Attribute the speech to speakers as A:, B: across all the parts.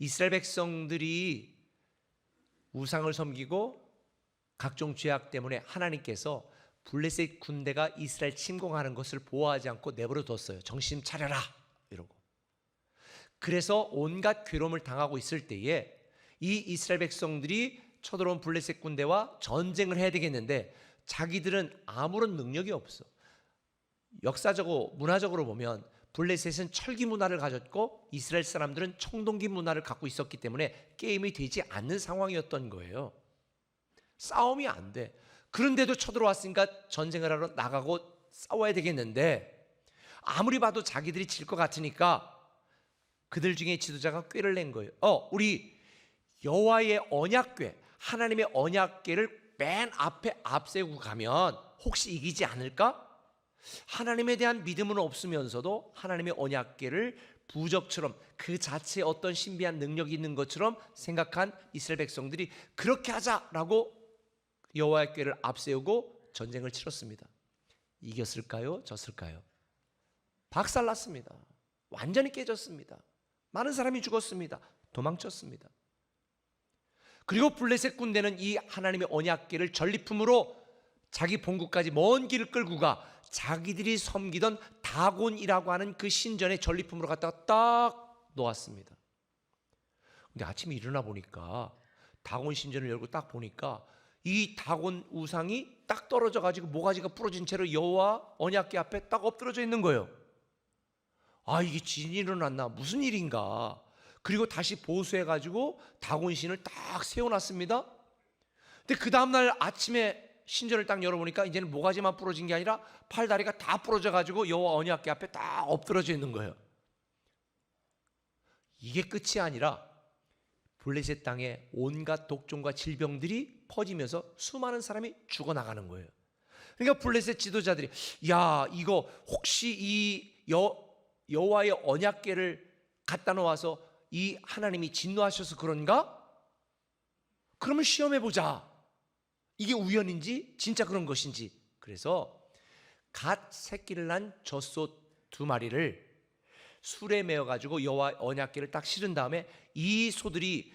A: 이스라엘 백성들이 우상을 섬기고 각종 죄악 때문에 하나님께서 블레셋 군대가 이스라엘 침공하는 것을 보호하지 않고 내버려 뒀어요. 정신 차려라 이러고. 그래서 온갖 괴로움을 당하고 있을 때에 이 이스라엘 백성들이 쳐들어온 블레셋 군대와 전쟁을 해야 되겠는데 자기들은 아무런 능력이 없어. 역사적으로 문화적으로 보면 블레셋은 철기 문화를 가졌고 이스라엘 사람들은 청동기 문화를 갖고 있었기 때문에 게임이 되지 않는 상황이었던 거예요. 싸움이 안 돼. 그런데도 쳐들어왔으니까 전쟁을 하러 나가고 싸워야 되겠는데 아무리 봐도 자기들이 질 것 같으니까 그들 중에 지도자가 꾀를 낸 거예요. 우리 여호와의 언약궤, 하나님의 언약궤를 맨 앞에 앞세우고 가면 혹시 이기지 않을까? 하나님에 대한 믿음은 없으면서도 하나님의 언약궤를 부적처럼 그 자체에 어떤 신비한 능력이 있는 것처럼 생각한 이스라엘 백성들이 그렇게 하자라고 여호와의 궤를 앞세우고 전쟁을 치렀습니다. 이겼을까요? 졌을까요? 박살났습니다. 완전히 깨졌습니다. 많은 사람이 죽었습니다. 도망쳤습니다. 그리고 블레셋 군대는 이 하나님의 언약궤를 전리품으로 자기 본국까지 먼 길을 끌고 가 자기들이 섬기던 다곤이라고 하는 그 신전의 전리품으로 갖다가 딱 놓았습니다. 근데 아침에 일어나 보니까 다곤 신전을 열고 딱 보니까 이 다곤 우상이 딱 떨어져 가지고 모가지가 부러진 채로 여호와 언약궤 앞에 딱 엎드러져 있는 거예요. 이게 진이 일어났나? 무슨 일인가? 그리고 다시 보수해 가지고 다곤 신을 딱 세워놨습니다. 근데 그 다음날 아침에 신전을 딱 열어보니까 이제는 모가지만 부러진 게 아니라 팔다리가 다 부러져 가지고 여호와 언약궤 앞에 딱 엎드러져 있는 거예요. 이게 끝이 아니라 블레셋 땅에 온갖 독종과 질병들이 퍼지면서 수많은 사람이 죽어나가는 거예요. 그러니까 블레셋 지도자들이 이거 혹시 이 여호와의 언약궤를 갖다 놓아서 이 하나님이 진노하셔서 그런가? 그러면 시험해보자. 이게 우연인지 진짜 그런 것인지. 그래서 갓 새끼를 난 젖소 2마리를 술에 메어가지고 여호와 언약궤를 딱 실은 다음에 이 소들이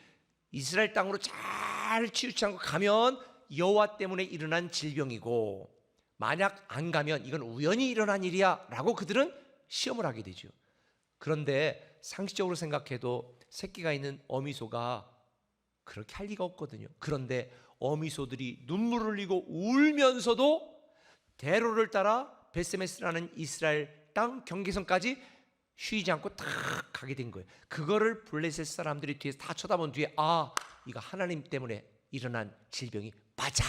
A: 이스라엘 땅으로 잘 치우치 않고 가면 여호와 때문에 일어난 질병이고 만약 안 가면 이건 우연히 일어난 일이야 라고 그들은 시험을 하게 되죠. 그런데 상식적으로 생각해도 새끼가 있는 어미소가 그렇게 할 리가 없거든요. 그런데 어미소들이 눈물을 흘리고 울면서도 대로를 따라 베스메스라는 이스라엘 땅 경계선까지 쉬지 않고 탁 가게 된 거예요. 그거를 블레셋 사람들이 뒤에서 다 쳐다본 뒤에 이거 하나님 때문에 일어난 질병이 맞아.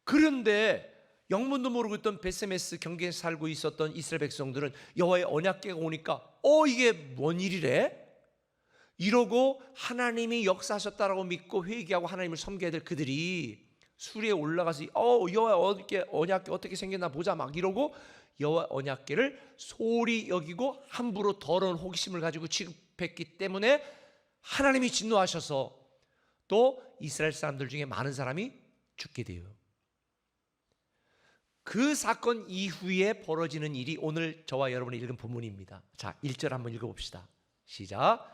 A: 그런데 영문도 모르고 있던 베스메스 경계에 살고 있었던 이스라엘 백성들은 여호와의 언약궤가 오니까 이게 뭔 일이래? 이러고 하나님이 역사하셨다라고 믿고 회개하고 하나님을 섬겨야 될 그들이 수리에 올라가서 여호와의 언약궤 어떻게 생겼나 보자 막 이러고 여호와 언약궤를 소홀히 여기고 함부로 더러운 호기심을 가지고 취급했기 때문에 하나님이 진노하셔서 또 이스라엘 사람들 중에 많은 사람이 죽게 돼요. 그 사건 이후에 벌어지는 일이 오늘 저와 여러분이 읽은 본문입니다. 자, 1절 한번 읽어봅시다. 시작.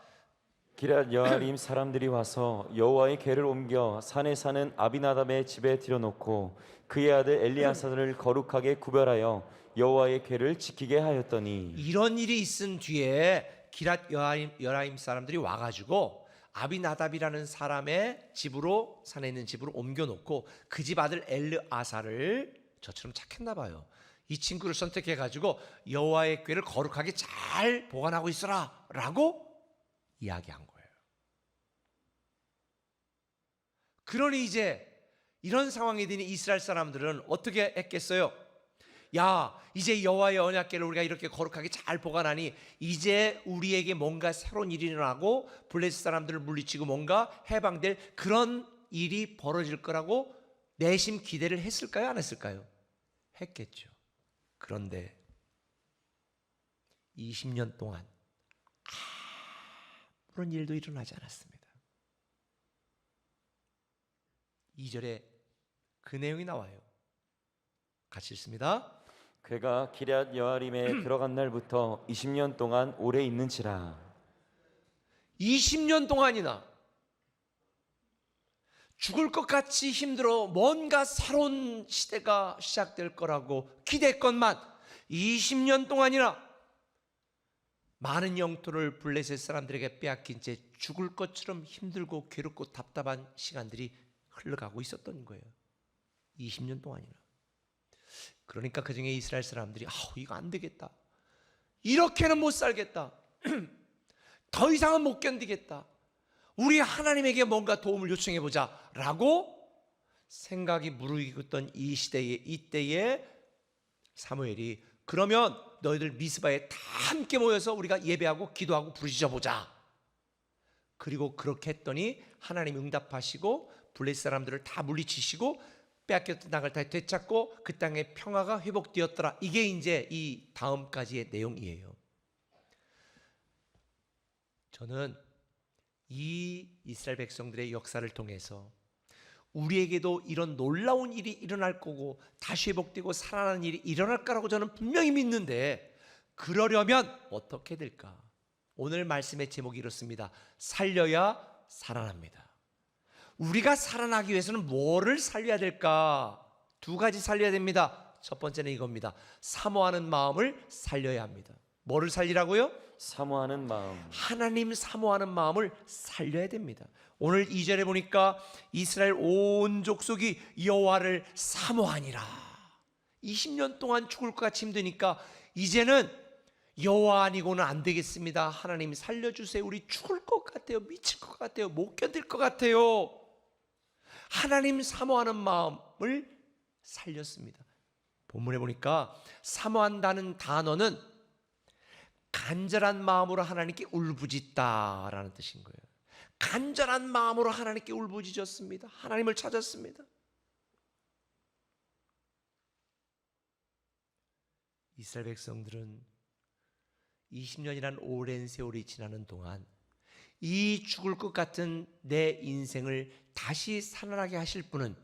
B: 기럇 여아림 사람들이 와서 여호와의 궤를 옮겨 산에 사는 아비나답의 집에 들여놓고 그의 아들 엘리아사를 거룩하게 구별하여 여호와의 궤를 지키게 하였더니
A: 이런 일이 있은 뒤에 기럇 여아림 사람들이 와가지고 아비나답이라는 사람의 집으로 산에 있는 집으로 옮겨놓고 그 집 아들 엘리아사를 저처럼 착했나 봐요. 이 친구를 선택해가지고 여호와의 궤를 거룩하게 잘 보관하고 있어라 라고 이야기한 거예요. 그러니 이제 이런 상황이 되니 이스라엘 사람들은 어떻게 했겠어요? 이제 여호와의 언약궤를 우리가 이렇게 거룩하게 잘 보관하니 이제 우리에게 뭔가 새로운 일이 일어나고 블레셋 사람들을 물리치고 뭔가 해방될 그런 일이 벌어질 거라고 내심 기대를 했을까요? 안 했을까요? 했겠죠. 그런데 20년 동안 그런 일도 일어나지 않았습니다. 2절에 그 내용이 나와요. 같이 읽습니다.
B: 궤가 기럇 여아림에 들어간 날부터 20년 동안 오래 있는지라.
A: 20년 동안이나 죽을 것 같이 힘들어 뭔가 새로운 시대가 시작될 거라고 기대했건만 20년 동안이나 많은 영토를 블레셋 사람들에게 빼앗긴 채 죽을 것처럼 힘들고 괴롭고 답답한 시간들이 흘러가고 있었던 거예요. 20년 동안이나. 그러니까 그 중에 이스라엘 사람들이 이거 안 되겠다. 이렇게는 못 살겠다. 더 이상은 못 견디겠다. 우리 하나님에게 뭔가 도움을 요청해 보자 라고 생각이 무르익었던 이때에 사무엘이 그러면 너희들 미스바에 다 함께 모여서 우리가 예배하고 기도하고 부르짖어 보자. 그리고 그렇게 했더니 하나님 응답하시고 블레셋 사람들을 다 물리치시고 빼앗겼던 땅을 다 되찾고 그 땅의 평화가 회복되었더라. 이게 이제 이 다음까지의 내용이에요. 저는 이 이스라엘 백성들의 역사를 통해서 우리에게도 이런 놀라운 일이 일어날 거고 다시 회복되고 살아나는 일이 일어날 거라고 저는 분명히 믿는데, 그러려면 어떻게 될까? 오늘 말씀의 제목이 이렇습니다. 살려야 살아납니다. 우리가 살아나기 위해서는 뭐를 살려야 될까? 두 가지 살려야 됩니다. 첫 번째는 이겁니다. 사모하는 마음을 살려야 합니다. 뭐를 살리라고요?
B: 사모하는 마음.
A: 하나님 사모하는 마음을 살려야 됩니다. 오늘 2절에 보니까 이스라엘 온 족속이 여호와를 사모하니라. 20년 동안 죽을 것 같이 힘드니까 이제는 여호와 아니고는 안 되겠습니다. 하나님 살려주세요. 우리 죽을 것 같아요. 미칠 것 같아요. 못 견딜 것 같아요. 하나님 사모하는 마음을 살렸습니다. 본문에 보니까 사모한다는 단어는 간절한 마음으로 하나님께 울부짖다라는 뜻인 거예요. 간절한 마음으로 하나님께 울부짖었습니다. 하나님을 찾았습니다. 이스라엘 백성들은 20년이란 오랜 세월이 지나는 동안 이 죽을 것 같은 내 인생을 다시 살아나게 하실 분은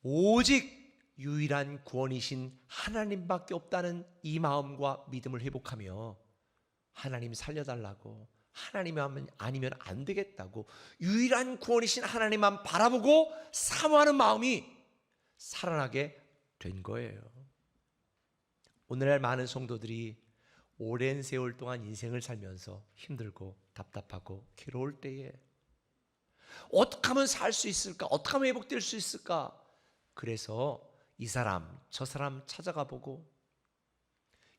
A: 오직 유일한 구원이신 하나님밖에 없다는 이 마음과 믿음을 회복하며 하나님 살려달라고, 하나님 아니면 안 되겠다고 유일한 구원이신 하나님만 바라보고 사모하는 마음이 살아나게 된 거예요. 오늘날 많은 성도들이 오랜 세월 동안 인생을 살면서 힘들고 답답하고 괴로울 때에 어떻게 하면 살 수 있을까? 어떻게 하면 회복될 수 있을까? 그래서 이 사람 저 사람 찾아가 보고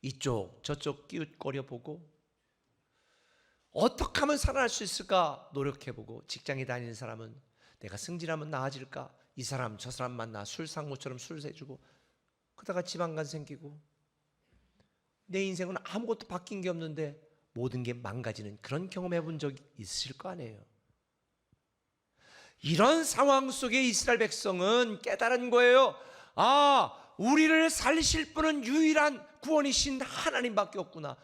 A: 이쪽 저쪽 끼웃거려 보고 어떻게 하면 살아날 수 있을까 노력해 보고, 직장에 다니는 사람은 내가 승진하면 나아질까? 이 사람 저 사람 만나 술상무처럼 술 세주고 그러다가 지방간 생기고 내 인생은 아무것도 바뀐 게 없는데 모든 게 망가지는 그런 경험해 본 적이 있으실 거 아니에요. 이런 상황 속에 이스라엘 백성은 깨달은 거예요. 우리를 살리실 분은 유일한 구원이신 하나님밖에 없구나.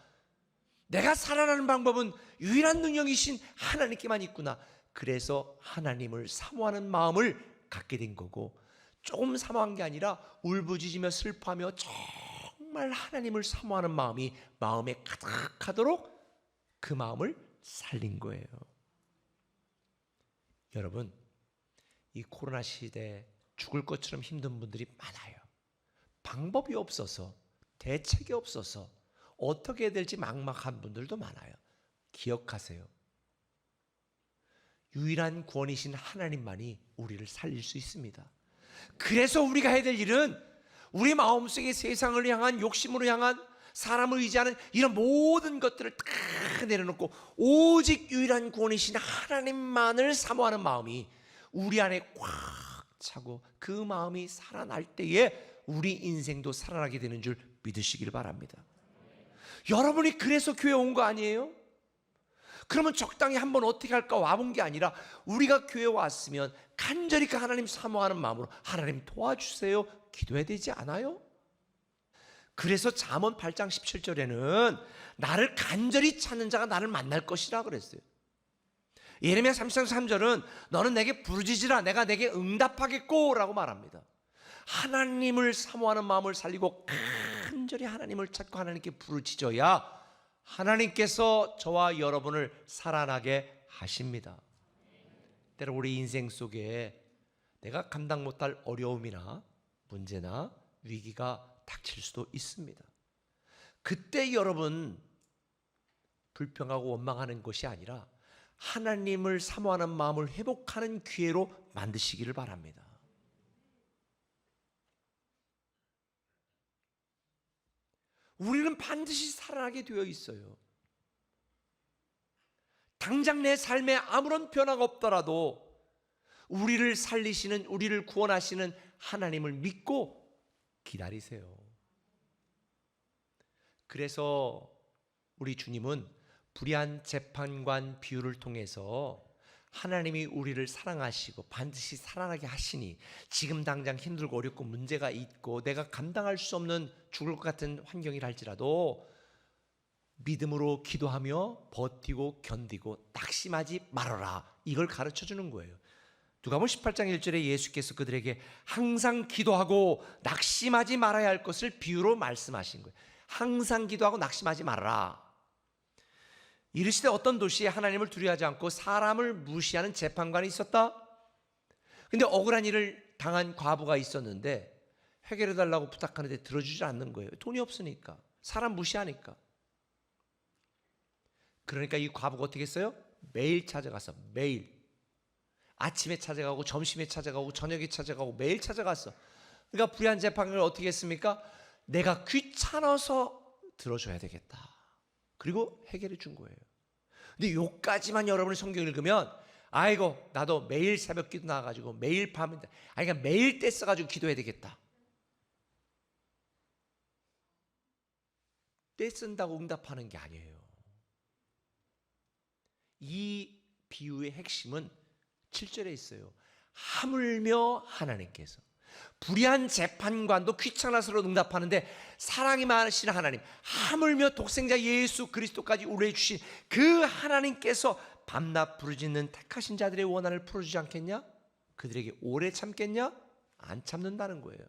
A: 내가 살아나는 방법은 유일한 능력이신 하나님께만 있구나. 그래서 하나님을 사모하는 마음을 갖게 된 거고, 조금 사모한 게 아니라 울부짖으며 슬퍼하며 정말 하나님을 사모하는 마음이 마음에 가득하도록 그 마음을 살린 거예요. 여러분, 이 코로나 시대에 죽을 것처럼 힘든 분들이 많아요. 방법이 없어서, 대책이 없어서 어떻게 해야 될지 막막한 분들도 많아요. 기억하세요. 유일한 구원이신 하나님만이 우리를 살릴 수 있습니다. 그래서 우리가 해야 될 일은 우리 마음속에 세상을 향한 욕심으로 향한 사람을 의지하는 이런 모든 것들을 다 내려놓고 오직 유일한 구원이신 하나님만을 사모하는 마음이 우리 안에 꽉 차고 그 마음이 살아날 때에 우리 인생도 살아나게 되는 줄 믿으시길 바랍니다. 여러분이 그래서 교회 온 거 아니에요? 그러면 적당히 한번 어떻게 할까 와본 게 아니라 우리가 교회 왔으면 간절히 그 하나님 사모하는 마음으로 하나님 도와주세요 기도해야 되지 않아요? 그래서 잠언 8장 17절에는 나를 간절히 찾는 자가 나를 만날 것이라 그랬어요. 예레미야 30장 3절은 너는 내게 부르짖으라 내가 내게 응답하겠고 라고 말합니다. 하나님을 사모하는 마음을 살리고 간절히 하나님을 찾고 하나님께 부르짖어야 하나님께서 저와 여러분을 살아나게 하십니다. 때로 우리 인생 속에 내가 감당 못할 어려움이나 문제나 위기가 닥칠 수도 있습니다. 그때 여러분 불평하고 원망하는 것이 아니라 하나님을 사모하는 마음을 회복하는 기회로 만드시기를 바랍니다. 우리는 반드시 살아나게 되어 있어요. 당장 내 삶에 아무런 변화가 없더라도 우리를 살리시는, 우리를 구원하시는 하나님을 믿고 기다리세요. 그래서 우리 주님은 불의한 재판관 비유를 통해서 하나님이 우리를 사랑하시고 반드시 살아나게 하시니 지금 당장 힘들고 어렵고 문제가 있고 내가 감당할 수 없는 죽을 것 같은 환경이라 할지라도 믿음으로 기도하며 버티고 견디고 낙심하지 말아라, 이걸 가르쳐 주는 거예요. 누가복음 18장 1절에 예수께서 그들에게 항상 기도하고 낙심하지 말아야 할 것을 비유로 말씀하신 거예요. 항상 기도하고 낙심하지 말아라. 이르시되 어떤 도시에 하나님을 두려워하지 않고 사람을 무시하는 재판관이 있었다. 근데 억울한 일을 당한 과부가 있었는데 해결해 달라고 부탁하는데 들어주지 않는 거예요. 돈이 없으니까, 사람 무시하니까. 그러니까 이 과부가 어떻게 했어요? 매일 찾아가서, 매일 아침에 찾아가고 점심에 찾아가고 저녁에 찾아가고 매일 찾아갔어. 그러니까 불의한 재판관을 어떻게 했습니까? 내가 귀찮아서 들어줘야 되겠다. 그리고 해결해 준 거예요. 근데 요까지만 여러분이 성경 읽으면 아이고 나도 매일 새벽 기도 나와가지고 매일 밤에, 그러니까 매일 때 써가지고 기도해야 되겠다. 때 쓴다고 응답하는 게 아니에요. 이 비유의 핵심은 7절에 있어요. 하물며 하나님께서, 불의한 재판관도 귀찮아서로 응답하는데 사랑이 많으신 하나님, 하물며 독생자 예수 그리스도까지 우리에게 주신 그 하나님께서 밤낮 부르짖는 택하신 자들의 원한을 풀어주지 않겠냐? 그들에게 오래 참겠냐? 안 참는다는 거예요.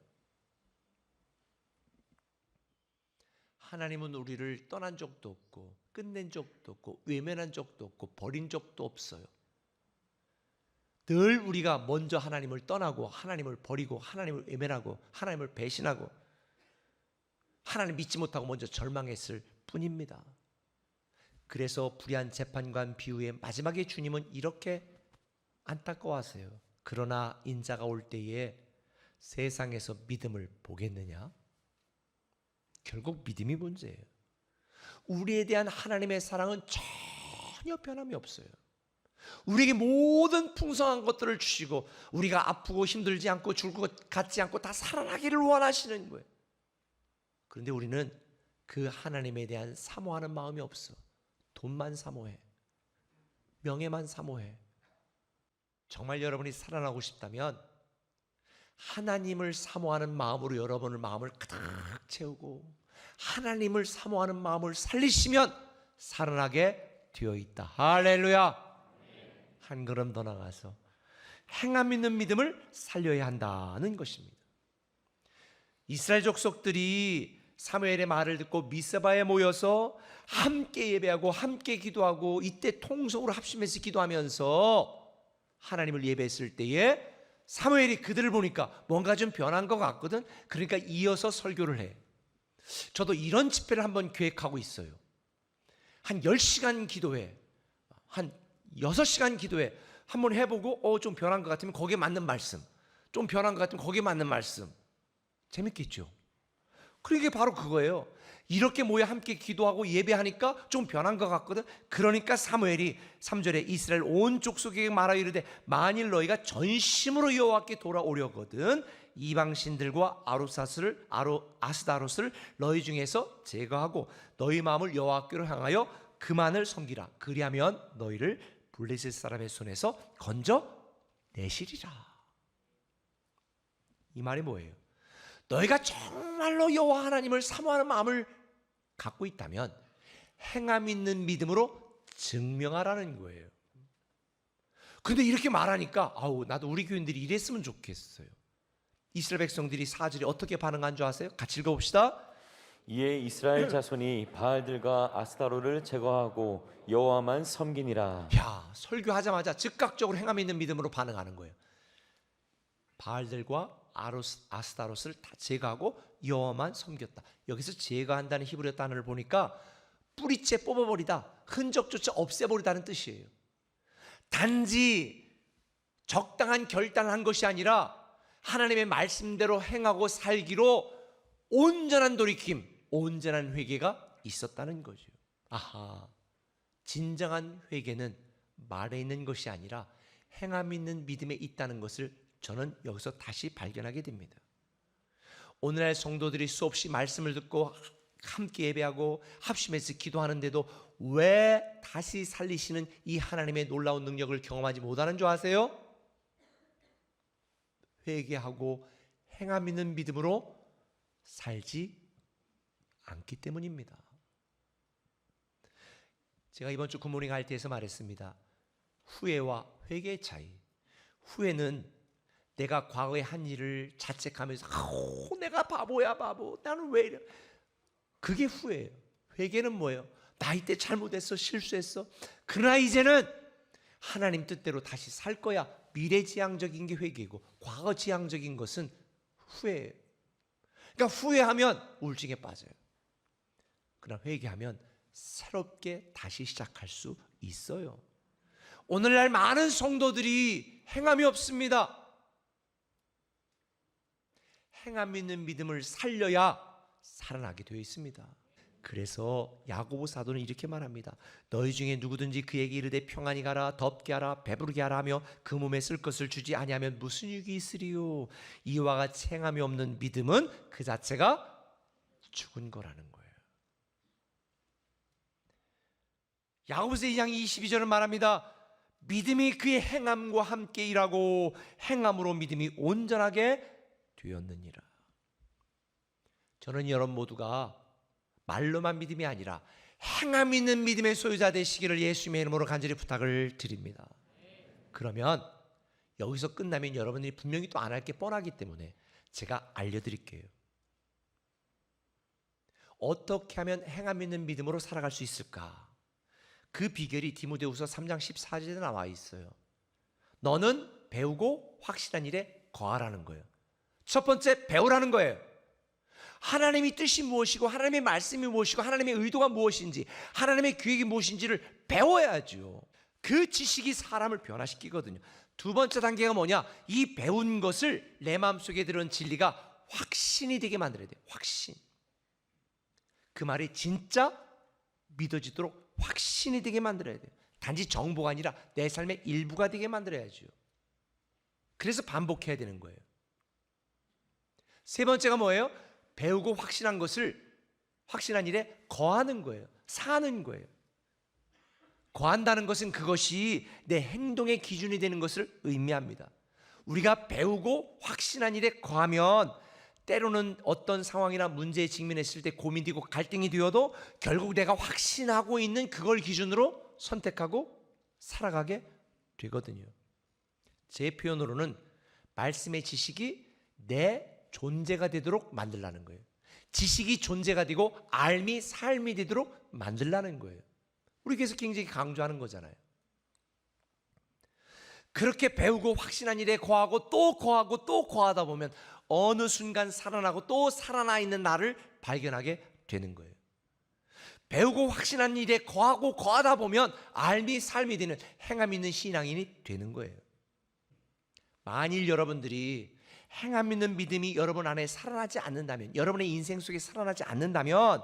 A: 하나님은 우리를 떠난 적도 없고 끝낸 적도 없고 외면한 적도 없고 버린 적도 없어요. 늘 우리가 먼저 하나님을 떠나고 하나님을 버리고 하나님을 외면하고 하나님을 배신하고 하나님 믿지 못하고 먼저 절망했을 뿐입니다. 그래서 불의한 재판관 비유의 마지막에 주님은 이렇게 안타까워하세요. 그러나 인자가 올 때에 세상에서 믿음을 보겠느냐? 결국 믿음이 문제예요. 우리에 대한 하나님의 사랑은 전혀 변함이 없어요. 우리에게 모든 풍성한 것들을 주시고 우리가 아프고 힘들지 않고 죽을 것 같지 않고 다 살아나기를 원하시는 거예요. 그런데 우리는 그 하나님에 대한 사모하는 마음이 없어. 돈만 사모해, 명예만 사모해. 정말 여러분이 살아나고 싶다면 하나님을 사모하는 마음으로 여러분의 마음을 가득 채우고 하나님을 사모하는 마음을 살리시면 살아나게 되어 있다. 할렐루야. 한 걸음 더 나가서 행함 있는 믿음을 살려야 한다는 것입니다. 이스라엘 족속들이 사무엘의 말을 듣고 미스바에 모여서 함께 예배하고 함께 기도하고 이때 통성으로 합심해서 기도하면서 하나님을 예배했을 때에 사무엘이 그들을 보니까 뭔가 좀 변한 것 같거든. 그러니까 이어서 설교를 해. 저도 이런 집회를 한번 계획하고 있어요. 한 10시간 기도회, 한 6시간 기도회 한번 해보고 좀 변한 것 같으면 거기에 맞는 말씀, 좀 변한 것 같으면 거기에 맞는 말씀. 재밌겠죠? 그게 바로 그거예요. 이렇게 모여 함께 기도하고 예배하니까 좀 변한 것 같거든. 그러니까 사무엘이 3절에 이스라엘 온 족속에게 말하여 이르되 만일 너희가 전심으로 여호와께 돌아오려거든 이방신들과 아스다롯을 너희 중에서 제거하고 너희 마음을 여호와께로 향하여 그만을 섬기라. 그리하면 너희를 블레셋 사람의 손에서 건져 내시리라. 이 말이 뭐예요? 너희가 정말로 여호와 하나님을 사모하는 마음을 갖고 있다면 행함 있는 믿음으로 증명하라는 거예요. 근데 이렇게 말하니까 나도 우리 교인들이 이랬으면 좋겠어요. 이스라엘 백성들이 4절에 어떻게 반응한 줄 아세요? 같이 읽어봅시다.
B: 이에 이스라엘 자손이 바알들과 아스타로를 제거하고 여호와만 섬기니라.
A: 야, 설교하자마자 즉각적으로 행함 있는 믿음으로 반응하는 거예요. 바알들과 아스타롯을 다 제거하고 여호와만 섬겼다. 여기서 제거한다는 히브리어 단어를 보니까 뿌리째 뽑아버리다, 흔적조차 없애버리다는 뜻이에요. 단지 적당한 결단을 한 것이 아니라 하나님의 말씀대로 행하고 살기로 온전한 돌이킴, 온전한 회개가 있었다는 거죠. 아하, 진정한 회개는 말에 있는 것이 아니라 행함 있는 믿음에 있다는 것을 저는 여기서 다시 발견하게 됩니다. 오늘날 성도들이 수없이 말씀을 듣고 함께 예배하고 합심해서 기도하는데도 왜 다시 살리시는 이 하나님의 놀라운 능력을 경험하지 못하는 줄 아세요? 회개하고 행함 있는 믿음으로 살지 않기 때문입니다. 제가 이번 주 굿모닝 할 때에서 말했습니다. 후회와 회개의 차이. 후회는 내가 과거에 한 일을 자책하면서 내가 바보야 바보, 나는 왜 이래. 그게 후회예요. 회개는 뭐예요? 나 이때 잘못했어, 실수했어. 그러나 이제는 하나님 뜻대로 다시 살 거야. 미래지향적인 게 회개고 과거지향적인 것은 후회예요. 그러니까 후회하면 우울증에 빠져요. 그러나 회개하면 새롭게 다시 시작할 수 있어요. 오늘날 많은 성도들이 행함이 없습니다. 행함 있는 믿음을 살려야 살아나게 되어 있습니다. 그래서 야고보 사도는 이렇게 말합니다. 너희 중에 누구든지 그에게 이르되 평안히 가라, 덥게 하라, 배부르게 하라 하며 그 몸에 쓸 것을 주지 아니하면 무슨 유익이 있으리요. 이와 같이 행함이 없는 믿음은 그 자체가 죽은 거라는 거예요. 야고보서 2장 22절은 말합니다. 믿음이 그의 행함과 함께 일하고 행함으로 믿음이 온전하게 되었느니라. 저는 여러분 모두가 말로만 믿음이 아니라 행함 있는 믿음의 소유자 되시기를 예수님의 이름으로 간절히 부탁을 드립니다. 그러면 여기서 끝나면 여러분들이 분명히 또 안 할 게 뻔하기 때문에 제가 알려드릴게요. 어떻게 하면 행함 있는 믿음으로 살아갈 수 있을까? 그 비결이 디모데후서 3장 14절에 나와 있어요. 너는 배우고 확실한 일에 거하라는 거예요. 첫 번째, 배우라는 거예요. 하나님의 뜻이 무엇이고 하나님의 말씀이 무엇이고 하나님의 의도가 무엇인지 하나님의 계획이 무엇인지를 배워야죠. 그 지식이 사람을 변화시키거든요. 두 번째 단계가 뭐냐? 이 배운 것을 내 마음속에 들은 진리가 확신이 되게 만들어야 돼요. 확신. 그 말이 진짜 믿어지도록 확신이 되게 만들어야 돼요. 단지 정보가 아니라 내 삶의 일부가 되게 만들어야죠. 그래서 반복해야 되는 거예요. 세 번째가 뭐예요? 배우고 확신한 것을 확신한 일에 거하는 거예요. 사는 거예요. 거한다는 것은 그것이 내 행동의 기준이 되는 것을 의미합니다. 우리가 배우고 확신한 일에 거하면 때로는 어떤 상황이나 문제에 직면했을 때 고민되고 갈등이 되어도 결국 내가 확신하고 있는 그걸 기준으로 선택하고 살아가게 되거든요. 제 표현으로는 말씀의 지식이 내 존재가 되도록 만들라는 거예요. 지식이 존재가 되고 알미 삶이 되도록 만들라는 거예요. 우리 교회에서 굉장히 강조하는 거잖아요. 그렇게 배우고 확신한 일에 거하고 또 거하고 또 거하다 보면 어느 순간 살아나고 또 살아나 있는 나를 발견하게 되는 거예요. 배우고 확신한 일에 거하고 거하다 보면 알미 삶이 되는 행함 있는 신앙인이 되는 거예요. 만일 여러분들이 행함 있는 믿음이 여러분 안에 살아나지 않는다면, 여러분의 인생 속에 살아나지 않는다면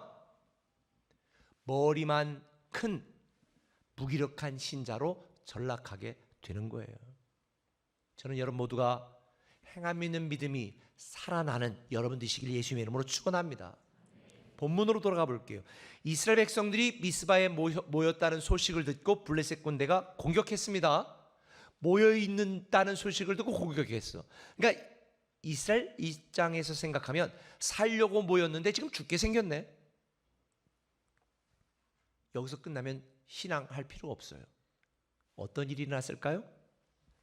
A: 머리만 큰 무기력한 신자로 전락하게 되는 거예요. 저는 여러분 모두가 행함 있는 믿음이 살아나는 여러분 되시길 예수님의 이름으로 축원합니다. 본문으로 돌아가 볼게요. 이스라엘 백성들이 미스바에 모였다는 소식을 듣고 블레셋 군대가 공격했습니다. 모여 있는다는 소식을 듣고 공격했어. 그러니까 이스라엘 입장에서 생각하면 살려고 모였는데 지금 죽게 생겼네. 여기서 끝나면 신앙할 필요가 없어요. 어떤 일이 일어났을까요?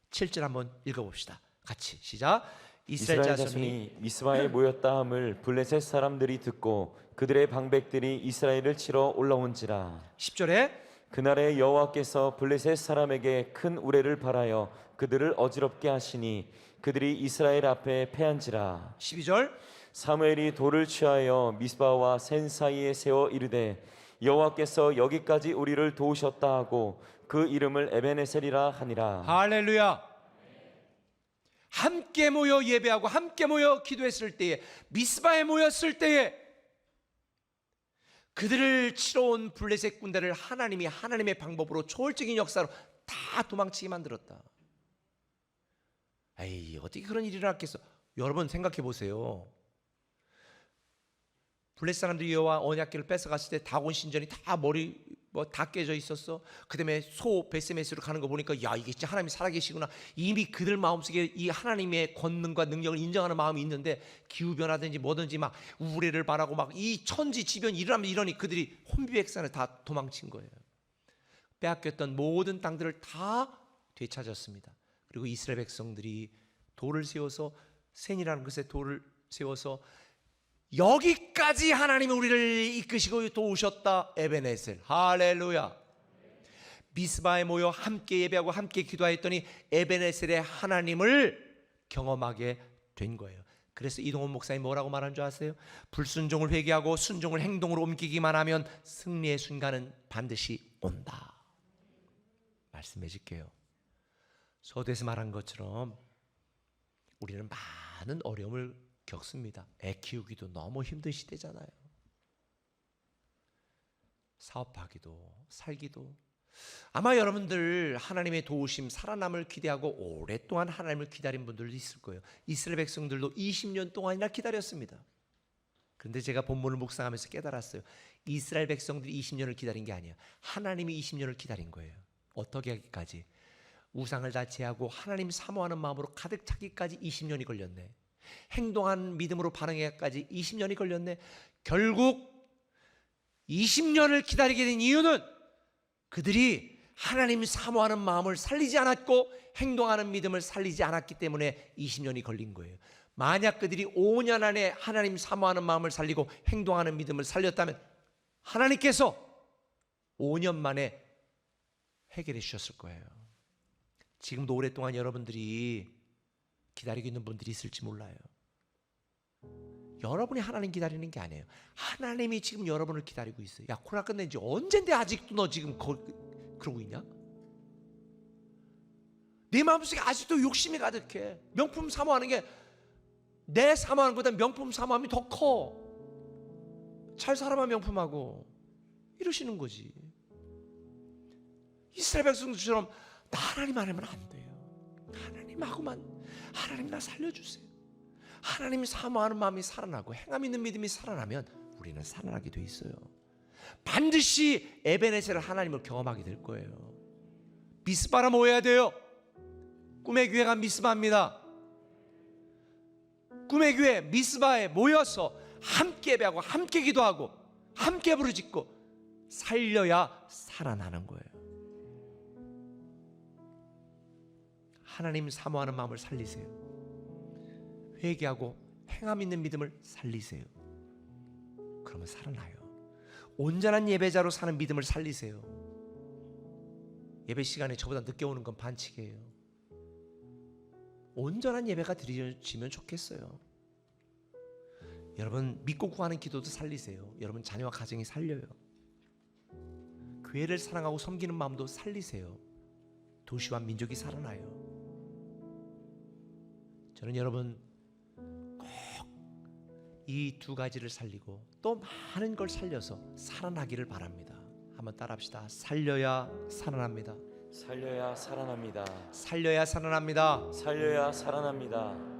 A: 7절 한번 읽어봅시다. 같이 시작. 이스라엘
B: 이스라엘
A: 자손이
B: 자손이 미스바에 모였다 함을 블레셋 사람들이 듣고 그들의 방백들이 이스라엘을 치러 올라온지라.
A: 10절에
B: 그날에 여호와께서 블레셋 사람에게 큰 우레를 발하여 그들을 어지럽게 하시니 그들이 이스라엘 앞에 패한지라.
A: 12절
B: 사무엘이 돌을 취하여 미스바와 센 사이에 세워 이르되 여호와께서 여기까지 우리를 도우셨다 하고 그 이름을 에베네셀이라 하니라.
A: 할렐루야. 함께 모여 예배하고 함께 모여 기도했을 때에, 미스바에 모였을 때에 그들을 치러 온 블레셋 군대를 하나님이 하나님의 방법으로 초월적인 역사로 다 도망치게 만들었다. 에이, 어떻게 그런 일이 일어났겠어? 여러분 생각해 보세요. 블레셋 사람들이 여호와 언약궤를 뺏어갔을 때 다곤 신전이 다 머리 다 깨져 있었어. 그다음에 소 베스메스로 가는 거 보니까 야, 이게 진짜 하나님이 살아계시구나. 이미 그들 마음속에 이 하나님의 권능과 능력을 인정하는 마음이 있는데 기후 변화든지 뭐든지 막 우레를 바라고 막 이 천지 지변이 일어나면 이러니 그들이 혼비백산을 다 도망친 거예요. 빼앗겼던 모든 땅들을 다 되찾았습니다. 그리고 이스라엘 백성들이 돌을 세워서, 센이라는 것에 돌을 세워서 여기까지 하나님이 우리를 이끄시고 도우셨다. 에베네셀. 할렐루야. 미스바에 모여 함께 예배하고 함께 기도하였더니 에베네셀의 하나님을 경험하게 된 거예요. 그래서 이동원 목사님 뭐라고 말한 줄 아세요? 불순종을 회개하고 순종을 행동으로 옮기기만 하면 승리의 순간은 반드시 온다. 말씀해 줄게요. 서두에서 말한 것처럼 우리는 많은 어려움을 겪습니다. 애 키우기도 너무 힘든 시대잖아요. 사업하기도 살기도. 아마 여러분들 하나님의 도우심, 살아남을 기대하고 오랫동안 하나님을 기다린 분들도 있을 거예요. 이스라엘 백성들도 20년 동안이나 기다렸습니다. 그런데 제가 본문을 묵상하면서 깨달았어요. 이스라엘 백성들이 20년을 기다린 게 아니에요. 하나님이 20년을 기다린 거예요. 어떻게 하기까지? 우상을 다 제하고 하나님 사모하는 마음으로 가득 차기까지 20년이 걸렸네. 행동한 믿음으로 반응하기까지 20년이 걸렸네. 결국 20년을 기다리게 된 이유는 그들이 하나님 사모하는 마음을 살리지 않았고 행동하는 믿음을 살리지 않았기 때문에 20년이 걸린 거예요. 만약 그들이 5년 안에 하나님 사모하는 마음을 살리고 행동하는 믿음을 살렸다면 하나님께서 5년 만에 해결해 주셨을 거예요. 지금도 오랫동안 여러분들이 기다리고 있는 분들이 있을지 몰라요. 여러분이 하나님 기다리는 게 아니에요. 하나님이 지금 여러분을 기다리고 있어요. 야, 코로나 끝낸 지 언젠데 아직도 너 지금 그러고 있냐? 네 마음속에 아직도 욕심이 가득해. 명품 사모하는 게 내 사모하는 것보다 명품 사모함이 더 커. 잘 살아만 명품하고 이러시는 거지. 이스라엘 백성들처럼 나 하나님 안 하면 안 돼요. 하나님 나 살려주세요. 하나님이 사모하는 마음이 살아나고 행함 있는 믿음이 살아나면 우리는 살아나게 돼 있어요. 반드시 에베네셀 하나님을 경험하게 될 거예요. 미스바라 모여야 돼요. 꿈의 교회가 미스바입니다. 꿈의 교회 미스바에 모여서 함께 예배하고 함께 기도하고 함께 부르짖고 살려야 살아나는 거예요. 하나님 사모하는 마음을 살리세요. 회개하고 행함 있는 믿음을 살리세요. 그러면 살아나요. 온전한 예배자로 사는 믿음을 살리세요. 예배 시간에 저보다 늦게 오는 건 반칙이에요. 온전한 예배가 드려지면 좋겠어요. 여러분 믿고 구하는 기도도 살리세요. 여러분 자녀와 가정이 살려요. 교회를 사랑하고 섬기는 마음도 살리세요. 도시와 민족이 살아나요. 저는 여러분 꼭 이 두 가지를 살리고 또 많은 걸 살려서 살아나기를 바랍니다. 한번 따라합시다. 살려야 살아납니다.
B: 살려야 살아납니다.
A: 살려야 살아납니다.
B: 살려야 살아납니다.